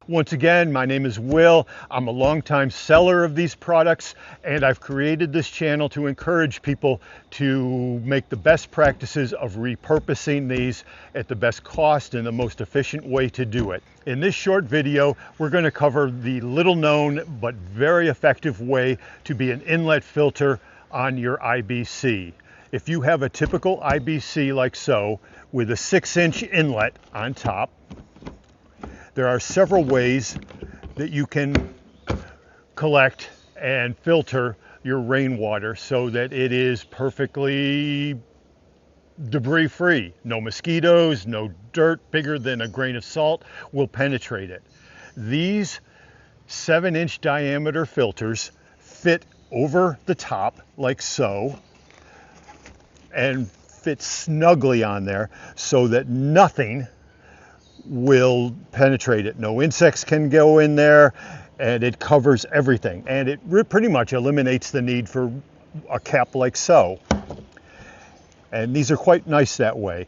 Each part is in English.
Once again, my name is Will. I'm a longtime seller of these products, and I've created this channel to encourage people to make the best practices of repurposing these at the best cost and the most efficient way to do it. In this short video, we're going to cover the little known but very effective way to be an inlet filter on your IBC. If you have a typical IBC like so, with a 6-inch inlet on top, there are several ways that you can collect and filter your rainwater so that it is perfectly debris free. No mosquitoes, no dirt bigger than a grain of salt will penetrate it. These 7-inch diameter filters fit over the top like so and fit snugly on there so that nothing will penetrate it. No insects can go in there, and it covers everything, and it pretty much eliminates the need for a cap like so. And these are quite nice that way.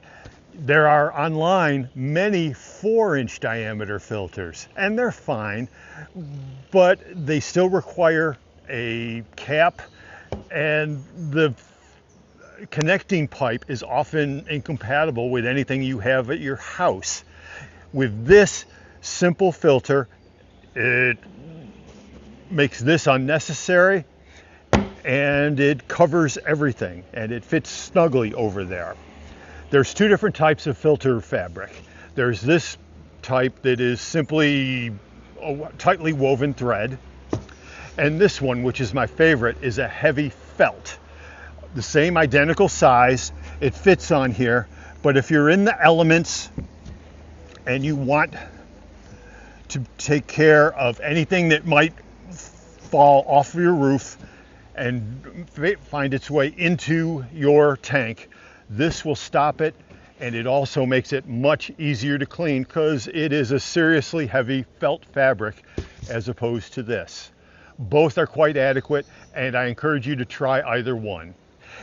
There are online many 4-inch diameter filters, and they're fine, but they still require a cap, and the connecting pipe is often incompatible with anything you have at your house. With this simple filter, it makes this unnecessary, and it covers everything, and it fits snugly over there. There's two different types of filter fabric. There's this type that is simply a tightly woven thread, and this one, which is my favorite, is a heavy felt. The same identical size, it fits on here, but if you're in the elements and you want to take care of anything that might fall off of your roof and find its way into your tank, this will stop it, and it also makes it much easier to clean because it is a seriously heavy felt fabric as opposed to this. Both are quite adequate, and I encourage you to try either one.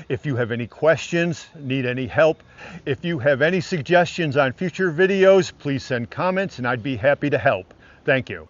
If you have any questions, need any help, if you have any suggestions on future videos, please send comments and I'd be happy to help. Thank you.